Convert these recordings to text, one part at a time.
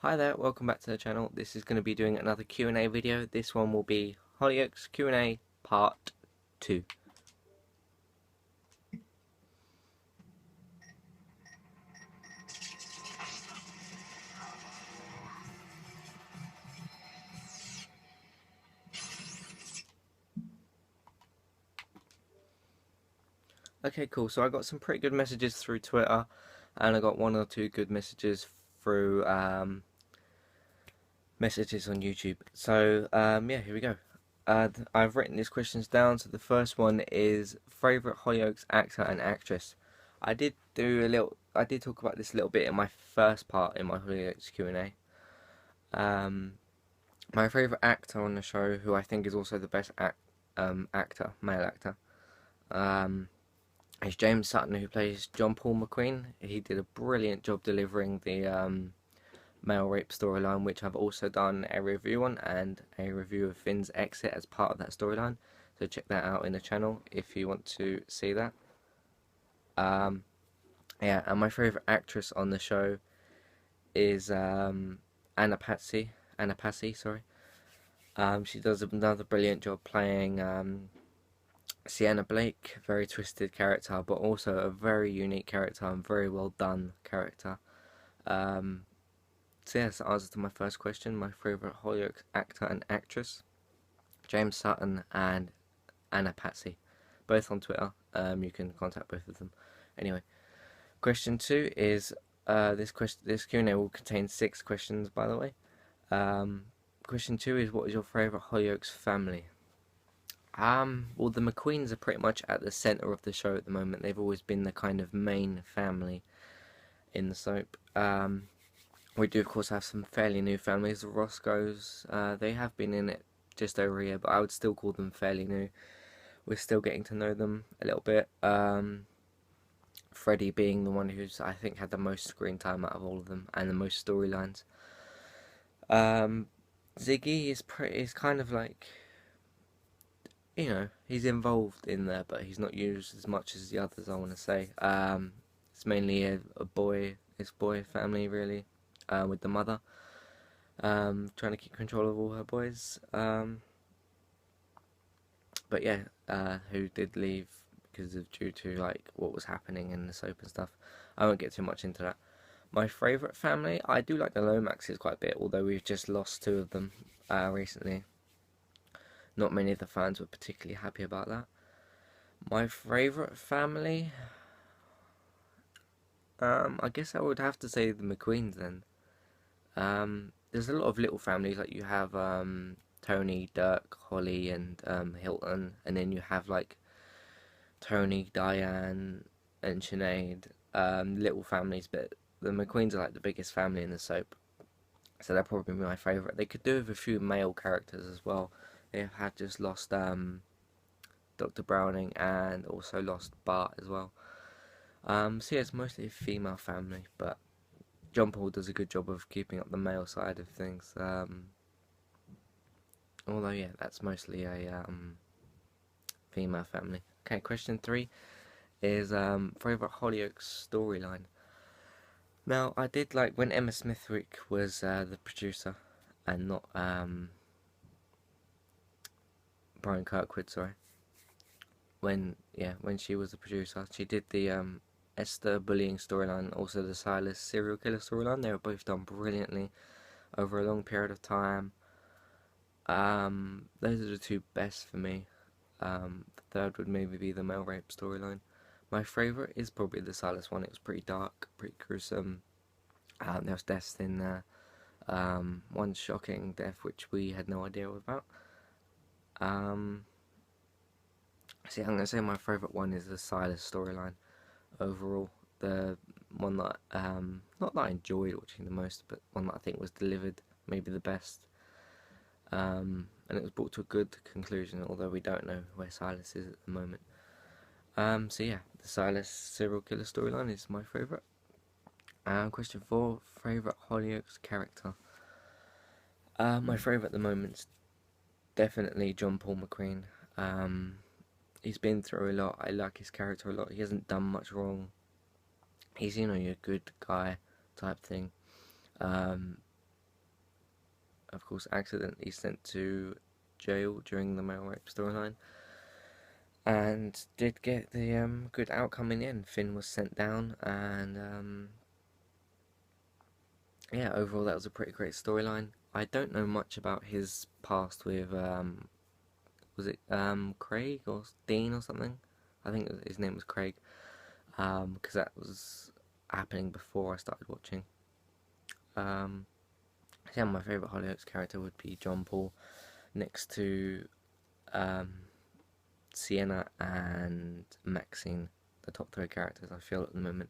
Hi there, welcome back to the channel. This is going to be doing another Q and A video. This one will be Hollyoaks Q and A Part 2. Okay, cool. So I got some pretty good messages through Twitter, and I got one or two good messages through messages on YouTube. So yeah, here we go. I've written these questions down. So the first one is favorite Hollyoaks actor and actress. I did talk about this a little bit in my first part in my Hollyoaks Q and A. My favourite actor on the show, who I think is also the best actor, male actor, um, is James Sutton, who plays John Paul McQueen. He did a brilliant job delivering the male rape storyline, which I've also done a review on, and a review of Finn's exit as part of that storyline. So check that out in the channel if you want to see that. Yeah, and my favourite actress on the show is Anna Patsy, sorry. She does another brilliant job playing Sienna Blake, very twisted character, but also a very unique character and very well done character. Um, so yeah, that's the answer to my first question. My favourite Hollyoaks actor and actress, James Sutton and Anna Patsy, both on Twitter. You can contact both of them. Anyway, question 2 is this Q&A will contain 6 questions, by the way. Question 2 is, what is your favourite Hollyoaks family? Well, the McQueens are pretty much at the centre of the show at the moment. They've always been the kind of main family in the soap. We do, of course, have some fairly new families. The Roscoes, they have been in it just over a year, but I would still call them fairly new. We're still getting to know them a little bit. Freddie being the one who's, I think, had the most screen time out of all of them and the most storylines. Ziggy is kind of like, he's involved in there, but he's not used as much as the others, I want to say. It's mainly his boy family, really, with the mother, trying to keep control of all her boys. But yeah, who did leave because of due to like what was happening in the soap and stuff. I won't get too much into that. My favourite family, I do like the Lomaxes quite a bit, although we've just lost 2 of them recently. Not many of the fans were particularly happy about that. My favourite family, I guess I would have to say the McQueens then. There's a lot of little families, like you have Tony, Dirk, Holly, and Hilton, and then you have like Tony, Diane, and Sinead. Little families, but the McQueens are like the biggest family in the soap, so they're probably my favourite. They could do with a few male characters as well. They had just lost Dr. Browning and also lost Bart as well. So yeah, it's mostly a female family, but John Paul does a good job of keeping up the male side of things. Although yeah, that's mostly a female family. Okay, question 3 is favourite Hollyoaks storyline. Now, I did like when Emma Smithwick was the producer and not Brian Kirkwood, sorry. When she was the producer, she did the Esther bullying storyline, also the Silas serial killer storyline. They were both done brilliantly over a long period of time. Those are the 2 best for me. The third would maybe be the male rape storyline. My favourite is probably the Silas one. It was pretty dark, pretty gruesome. There was deaths in there. One shocking death which we had no idea about. See, I'm going to say my favourite one is the Silas storyline overall. The one that, not that I enjoyed watching the most, but one that I think was delivered maybe the best. And it was brought to a good conclusion, although we don't know where Silas is at the moment. So yeah, the Silas serial killer storyline is my favourite. Question 4, favourite Hollyoaks character. My favourite at the moment is definitely John Paul McQueen. He's been through a lot. I like his character a lot. He hasn't done much wrong. He's, your good guy type thing. of course, accidentally sent to jail during the male rape storyline, and did get the good outcome in the end. Finn was sent down, and yeah, overall that was a pretty great storyline. I don't know much about his past with was it Craig or Dean or something? I think his name was Craig, because that was happening before I started watching. Um, yeah, my favourite Hollyoaks character would be John Paul, next to um, Sienna and Maxine, the top three characters I feel at the moment.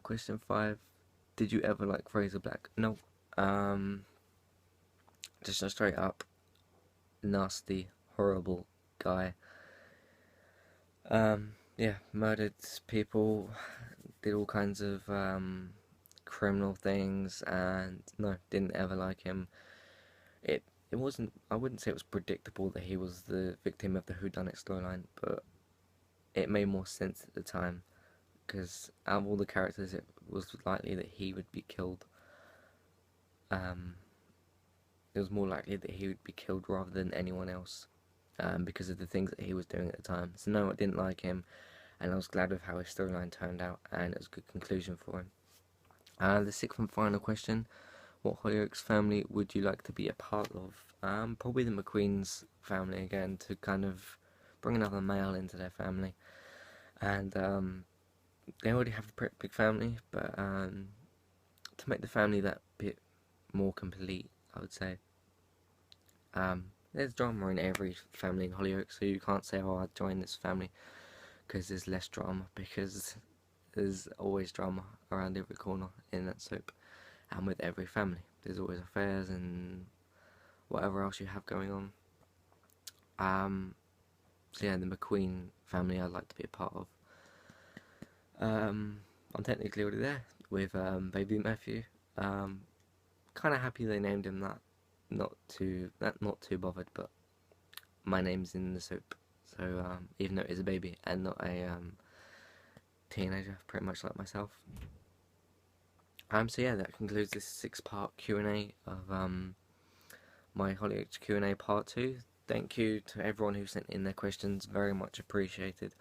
Question 5. Did you ever like Fraser Black? No. Um, just a straight up nasty, horrible guy. Yeah, murdered people, did all kinds of criminal things, and no, didn't ever like him. It wasn't. I wouldn't say it was predictable that he was the victim of the whodunit storyline, but it made more sense at the time because out of all the characters, it was likely that he would be killed. Um, it was more likely that he would be killed rather than anyone else, because of the things that he was doing at the time. So no, I didn't like him, and I was glad with how his storyline turned out, and it was a good conclusion for him. The sixth and final question: what Hollyoaks family would you like to be a part of? Probably the McQueen's family again, to kind of bring another male into their family, and they already have a pretty big family, but to make the family that bit more complete, I would say. There's drama in every family in Hollyoaks, so you can't say, "Oh, I'd join this family," because there's less drama, because there's always drama around every corner in that soap, and with every family. There's always affairs and whatever else you have going on. So yeah, the McQueen family I'd like to be a part of. I'm technically already there with baby Matthew. Kind of happy they named him that. Not too bothered, but my name's in the soap. So even though it is a baby and not a teenager, pretty much like myself. So yeah, that concludes this 6-part Q&A of my Hollyoaks Q and A Part 2. Thank you to everyone who sent in their questions, very much appreciated.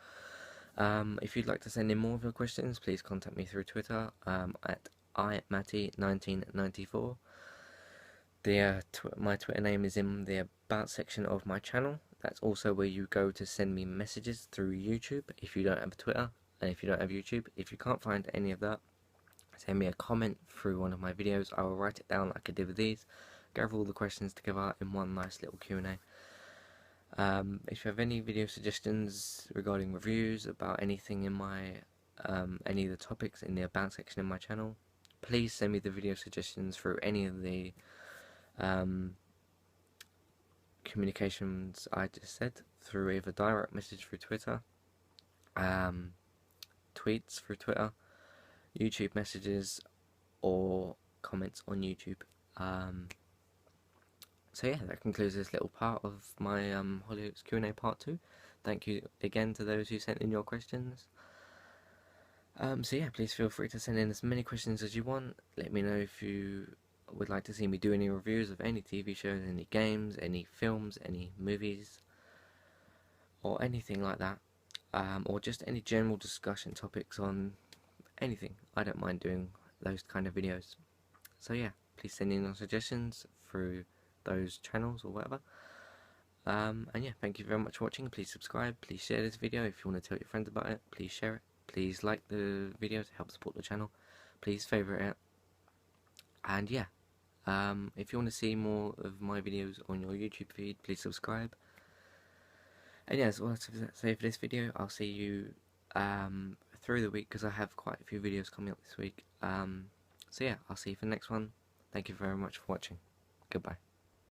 If you'd like to send in more of your questions, please contact me through Twitter at imatty1994. My Twitter name is in the About section of my channel. That's also where you go to send me messages through YouTube if you don't have Twitter, and if you don't have YouTube. If you can't find any of that, send me a comment through one of my videos. I will write it down like I did with these, gather all the questions together in one nice little Q&A. If you have any video suggestions regarding reviews about anything in my any of the topics in the About section in my channel, please send me the video suggestions through any of the communications I just said, through either direct message through Twitter, tweets through Twitter, YouTube messages, or comments on YouTube. So yeah, that concludes this little part of my Hollyoaks Q and A Part 2. Thank you again to those who sent in your questions. So yeah, please feel free to send in as many questions as you want. Let me know if you would like to see me do any reviews of any TV shows, any games, any films, any movies, or anything like that. Or just any general discussion topics on anything. I don't mind doing those kind of videos. So yeah, please send in your suggestions through those channels or whatever. And yeah, thank you very much for watching. Please subscribe, please share this video. If you want to tell your friends about it, please share it. Please like the video to help support the channel. Please favourite it. And yeah, if you want to see more of my videos on your YouTube feed, please subscribe. And yeah, that's all I have to say for this video. I'll see you through the week, because I have quite a few videos coming up this week. So yeah, I'll see you for the next one. Thank you very much for watching. Goodbye.